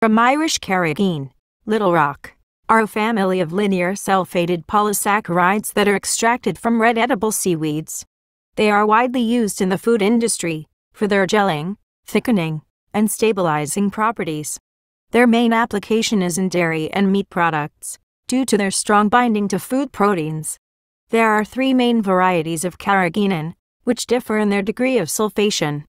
From Irish carrageen, Little Rock, are a family of linear sulfated polysaccharides that are extracted from red edible seaweeds. They are widely used in the food industry for their gelling, thickening, and stabilizing properties. Their main application is in dairy and meat products, due to their strong binding to food proteins. There are three main varieties of carrageenan, which differ in their degree of sulfation.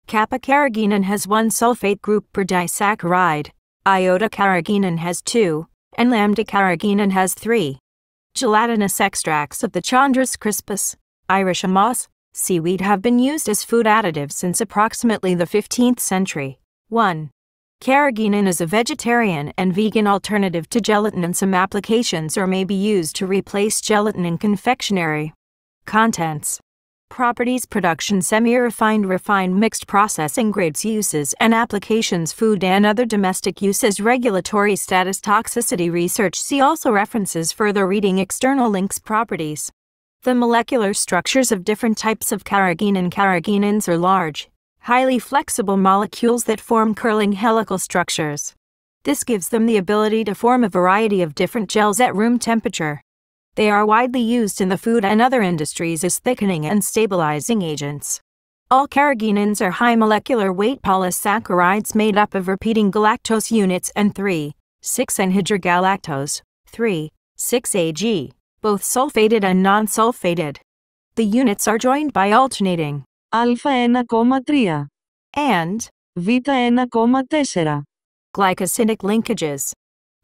Kappa carrageenan has one sulfate group per disaccharide, iota carrageenan has two, and lambda carrageenan has three. Gelatinous extracts of the Chondrus crispus, Irish moss, seaweed have been used as food additives since approximately the 15th century. 1. Carrageenan is a vegetarian and vegan alternative to gelatin in some applications or may be used to replace gelatin in confectionery. Contents: properties, production, semi-refined, refined, mixed processing grades, uses and applications, food and other domestic uses, regulatory status, toxicity research. See also references, further reading, external links, properties. The molecular structures of different types of carrageenan. Carrageenans are large, highly flexible molecules that form curling helical structures. This gives them the ability to form a variety of different gels at room temperature. They are widely used in the food and other industries as thickening and stabilizing agents. All carrageenans are high molecular weight polysaccharides made up of repeating galactose units and 3,6-anhydrogalactose, 3,6-Ag, both sulfated and non-sulfated. The units are joined by alternating alpha 1,3 and beta 1,4 glycosidic linkages.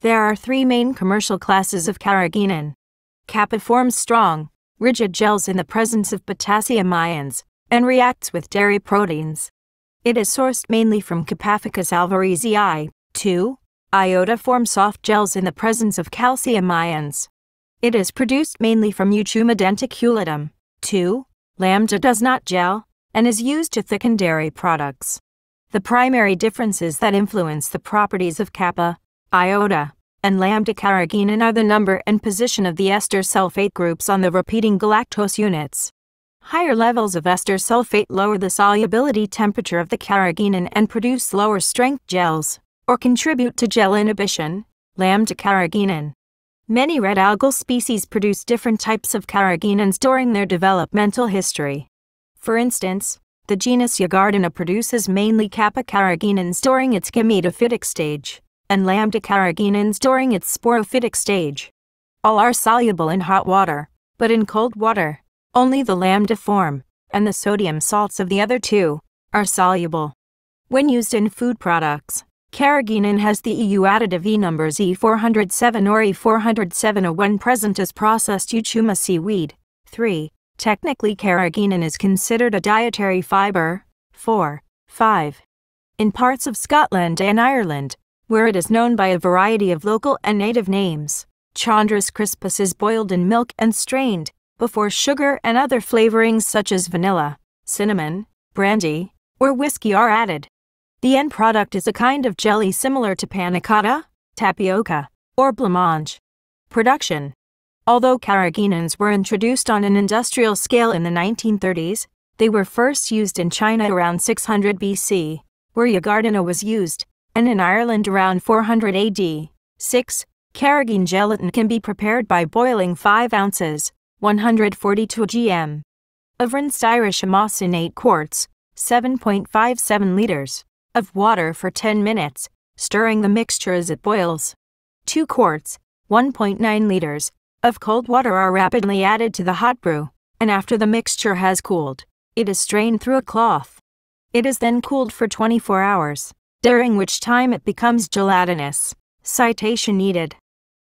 There are three main commercial classes of carrageenan. Kappa forms strong, rigid gels in the presence of potassium ions, and reacts with dairy proteins. It is sourced mainly from Kappaficus alvarezii. 2. Iota forms soft gels in the presence of calcium ions. It is produced mainly from Euchuma denticulum. 2. Lambda does not gel, and is used to thicken dairy products. The primary differences that influence the properties of Kappa, iota, and lambda carrageenan are the number and position of the ester sulfate groups on the repeating galactose units. Higher levels of ester sulfate lower the solubility temperature of the carrageenan and produce lower strength gels, or contribute to gel inhibition. Lambda carrageenan. Many red algal species produce different types of carrageenans during their developmental history. For instance, the genus Yagardina produces mainly Kappa carrageenans during its gametophytic stage, and lambda carrageenans during its sporophytic stage. All are soluble in hot water, but in cold water, only the lambda form, and the sodium salts of the other two, are soluble. When used in food products, carrageenan has the EU additive E numbers E407 or E407 when present as processed Euchuma seaweed. 3. Technically, carrageenan is considered a dietary fiber. 4. 5. In parts of Scotland and Ireland, where it is known by a variety of local and native names, Chondrus crispus is boiled in milk and strained, before sugar and other flavorings such as vanilla, cinnamon, brandy, or whiskey are added. The end product is a kind of jelly similar to panna cotta, tapioca, or blancmange. Production. Although carrageenans were introduced on an industrial scale in the 1930s, they were first used in China around 600 BC, where Yagardina was used, and in Ireland around 400 AD. 6. Carrageen gelatin can be prepared by boiling 5 ounces, 142 gm, of rinsed Irish moss in 8 quarts, 7.57 liters, of water for 10 minutes, stirring the mixture as it boils. 2 quarts, 1.9 liters, of cold water are rapidly added to the hot brew, and after the mixture has cooled, it is strained through a cloth. It is then cooled for 24 hours. During which time it becomes gelatinous. Citation needed.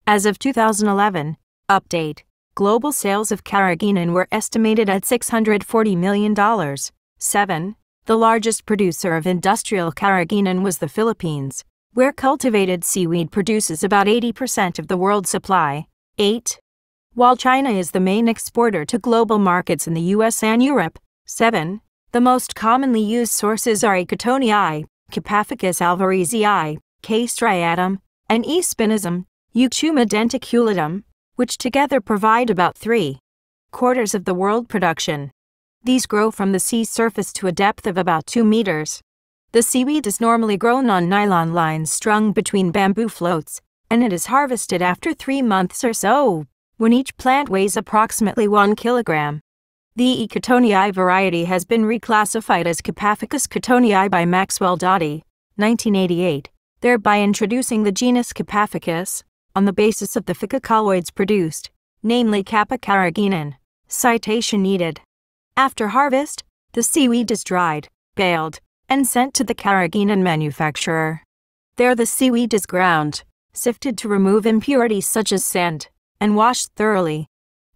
As of 2011, update, global sales of carrageenan were estimated at $640 million. 7. The largest producer of industrial carrageenan was the Philippines, where cultivated seaweed produces about 80% of the world's supply. 8. While China is the main exporter to global markets in the US and Europe. 7. The most commonly used sources are A. cotonii, Kappaficus alvarezii, K. striatum, and E. spinosum, Euchuma denticulum, which together provide about 3/4 of the world production. These grow from the sea surface to a depth of about 2 meters. The seaweed is normally grown on nylon lines strung between bamboo floats, and it is harvested after 3 months or so, when each plant weighs approximately 1 kilogram. The E. cotonii variety has been reclassified as Kappaficus cotonii by Maxwell Doty, 1988, thereby introducing the genus Kappaficus, on the basis of the phycocolloids produced, namely Kappa Carrageenan. Citation needed. After harvest, the seaweed is dried, baled, and sent to the Carrageenan manufacturer. There the seaweed is ground, sifted to remove impurities such as sand, and washed thoroughly.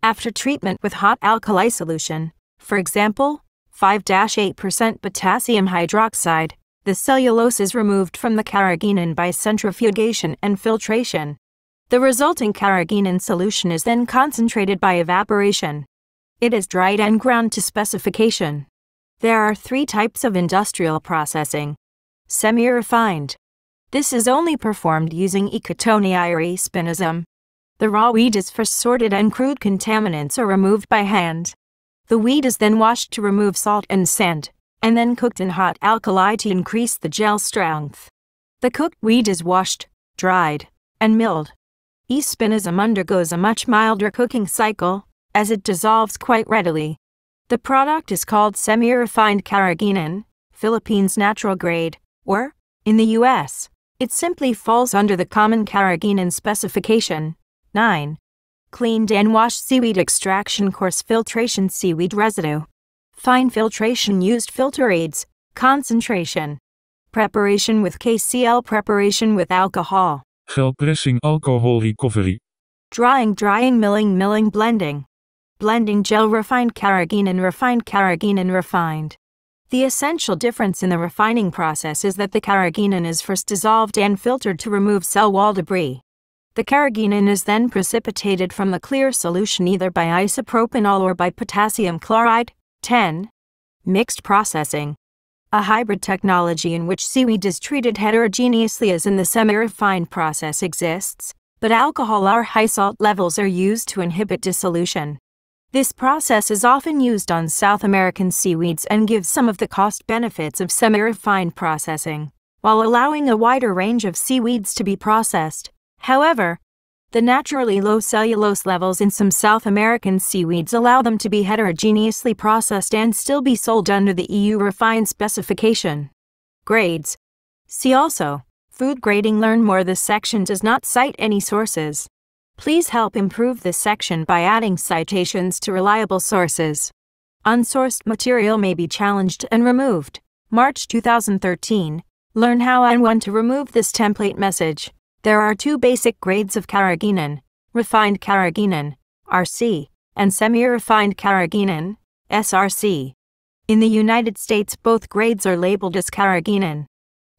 After treatment with hot alkali solution, for example, 5-8% potassium hydroxide, the cellulose is removed from the carrageenan by centrifugation and filtration. The resulting carrageenan solution is then concentrated by evaporation. It is dried and ground to specification. There are 3 types of industrial processing. Semi-refined. This is only performed using E. cotonii or E. spinosum. The raw weed is first sorted and crude contaminants are removed by hand. The weed is then washed to remove salt and sand, and then cooked in hot alkali to increase the gel strength. The cooked weed is washed, dried, and milled. E. spinosum undergoes a much milder cooking cycle, as it dissolves quite readily. The product is called semi-refined carrageenan, Philippines natural grade, or, in the U.S., it simply falls under the common carrageenan specification. 9. Cleaned and washed seaweed extraction coarse filtration seaweed residue. Fine filtration used filter aids, concentration. Preparation with KCl preparation with alcohol. Gelpressing alcohol recovery. Drying milling blending. Blending gel refined carrageenan refined. The essential difference in the refining process is that the carrageenan is first dissolved and filtered to remove cell wall debris. The carrageenan is then precipitated from the clear solution either by isopropanol or by potassium chloride. 10. Mixed processing. A hybrid technology in which seaweed is treated heterogeneously as in the semi-refined process exists, but alcohol or high salt levels are used to inhibit dissolution. This process is often used on South American seaweeds and gives some of the cost benefits of semi-refined processing, while allowing a wider range of seaweeds to be processed. However, the naturally low cellulose levels in some South American seaweeds allow them to be heterogeneously processed and still be sold under the EU refined specification. Grades. See also, Food Grading. Learn more. This section does not cite any sources. Please help improve this section by adding citations to reliable sources. Unsourced material may be challenged and removed. March 2013. Learn how and when to remove this template message. There are 2 basic grades of carrageenan: refined carrageenan, RC, and semi-refined carrageenan, SRC. In the United States, both grades are labeled as carrageenan.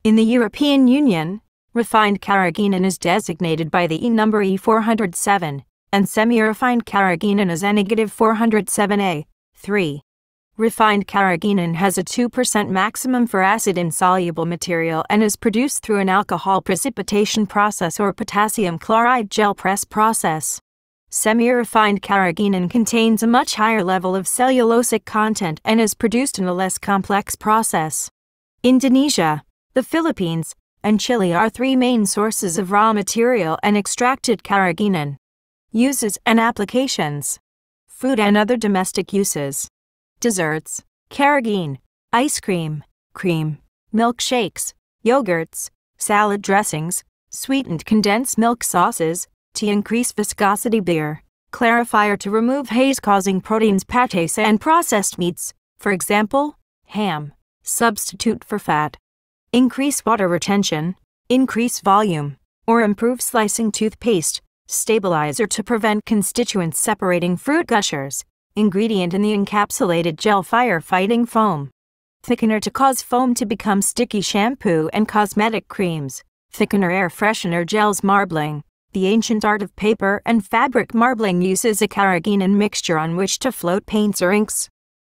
In the European Union, refined carrageenan is designated by the E number E407, and semi-refined carrageenan is N-407A, 3. Refined carrageenan has a 2% maximum for acid-insoluble material and is produced through an alcohol precipitation process or potassium chloride gel press process. Semi-refined carrageenan contains a much higher level of cellulosic content and is produced in a less complex process. Indonesia, the Philippines, and Chile are 3 main sources of raw material and extracted carrageenan. Uses and applications. Food and other domestic uses. Desserts, carrageen, ice cream, cream, milkshakes, yogurts, salad dressings, sweetened condensed milk sauces, to increase viscosity beer, clarifier to remove haze-causing proteins pâtés and processed meats, for example, ham, substitute for fat. Increase water retention, increase volume, or improve slicing toothpaste, stabilizer to prevent constituents separating fruit gushers. Ingredient in the encapsulated gel firefighting foam. Thickener to cause foam to become sticky shampoo and cosmetic creams. Thickener air freshener gels marbling. The ancient art of paper and fabric marbling uses a carrageenan mixture on which to float paints or inks.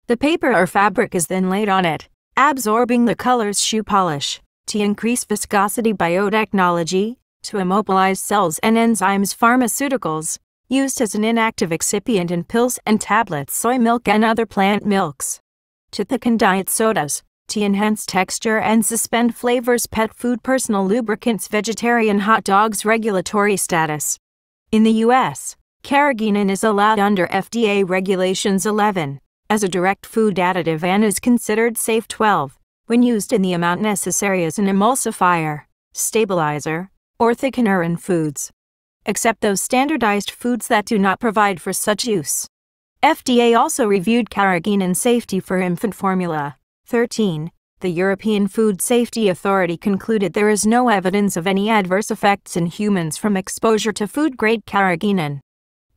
The paper or fabric is then laid on it, absorbing the colors. Shoe polish. To increase viscosity. Biotechnology. To immobilize cells and enzymes. Pharmaceuticals. Used as an inactive excipient in pills and tablets. Soy milk and other plant milks. To thicken diet sodas. to enhance texture and suspend flavors. Pet food, personal lubricants, vegetarian hot dogs. Regulatory status. In the U.S., carrageenan is allowed under FDA Regulations 11 as a direct food additive and is considered safe. 12 when used in the amount necessary as an emulsifier, stabilizer, or thickener in foods, except those standardized foods that do not provide for such use. FDA also reviewed carrageenan safety for infant formula. 13. The European Food Safety Authority concluded there is no evidence of any adverse effects in humans from exposure to food-grade carrageenan,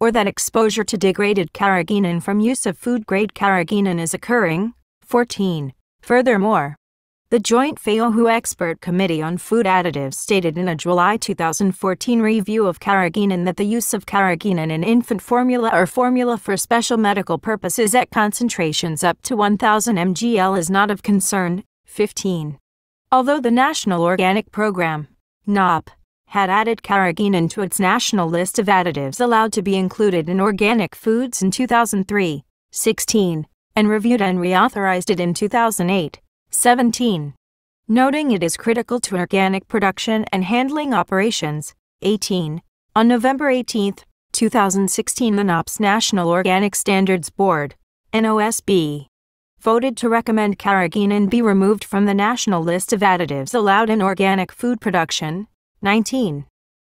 or that exposure to degraded carrageenan from use of food-grade carrageenan is occurring. 14. Furthermore, the Joint FAO Expert Committee on Food Additives stated in a July 2014 review of carrageenan that the use of carrageenan in infant formula or formula for special medical purposes at concentrations up to 1,000 mgl is not of concern. 15. Although the National Organic Program, NOP, had added carrageenan to its national list of additives allowed to be included in organic foods in 2003, 16, and reviewed and reauthorized it in 2008, 17. Noting it is critical to organic production and handling operations. 18. On November 18, 2016, the NOP's National Organic Standards Board, NOSB, voted to recommend carrageenan be removed from the national list of additives allowed in organic food production. 19.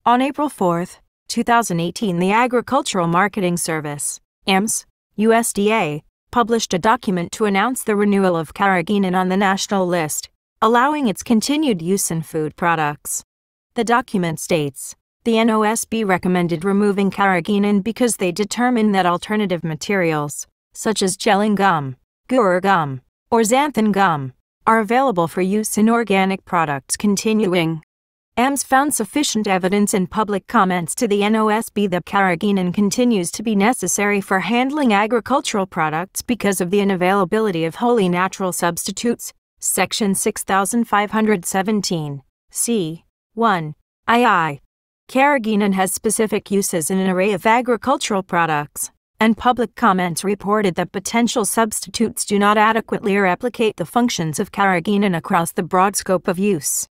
On April 4, 2018, the Agricultural Marketing Service, AMS, USDA, published a document to announce the renewal of carrageenan on the national list, allowing its continued use in food products. The document states, the NOSB recommended removing carrageenan because they determined that alternative materials, such as gelling gum, guar gum, or xanthan gum, are available for use in organic products. Continuing, AMS found sufficient evidence in public comments to the NOSB that carrageenan continues to be necessary for handling agricultural products because of the unavailability of wholly natural substitutes. Section 6517, c. 1, II. Carrageenan has specific uses in an array of agricultural products, and public comments reported that potential substitutes do not adequately replicate the functions of carrageenan across the broad scope of use.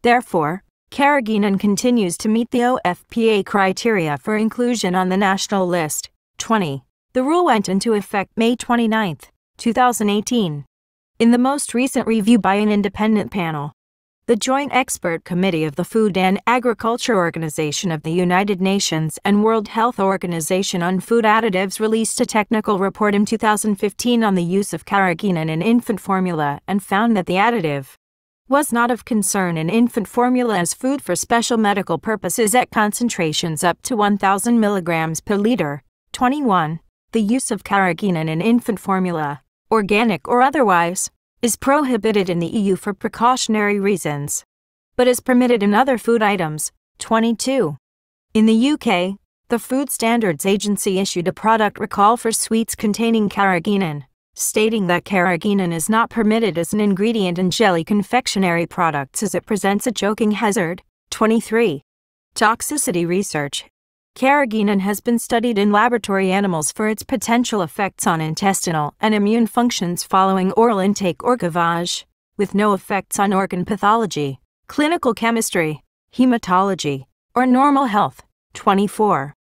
Therefore, carrageenan continues to meet the OFPA criteria for inclusion on the national list. 20. The rule went into effect May 29, 2018. In the most recent review by an independent panel, the Joint Expert Committee of the Food and Agriculture Organization of the United Nations and World Health Organization on Food Additives released a technical report in 2015 on the use of carrageenan in infant formula and found that the additive was not of concern in infant formula as food for special medical purposes at concentrations up to 1,000 mg per liter. 21. The use of carrageenan in infant formula, organic or otherwise, is prohibited in the EU for precautionary reasons, but is permitted in other food items. 22. In the UK, the Food Standards Agency issued a product recall for sweets containing carrageenan, stating that carrageenan is not permitted as an ingredient in jelly confectionery products as it presents a choking hazard. 23. Toxicity Research. Carrageenan has been studied in laboratory animals for its potential effects on intestinal and immune functions following oral intake or gavage, with no effects on organ pathology, clinical chemistry, hematology, or normal health. 24.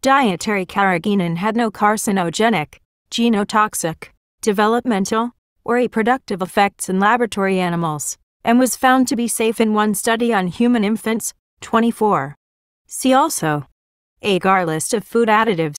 Dietary carrageenan had no carcinogenic, genotoxic, developmental, or reproductive effects in laboratory animals, and was found to be safe in one study on human infants. 24. See also: Agar list of food additives.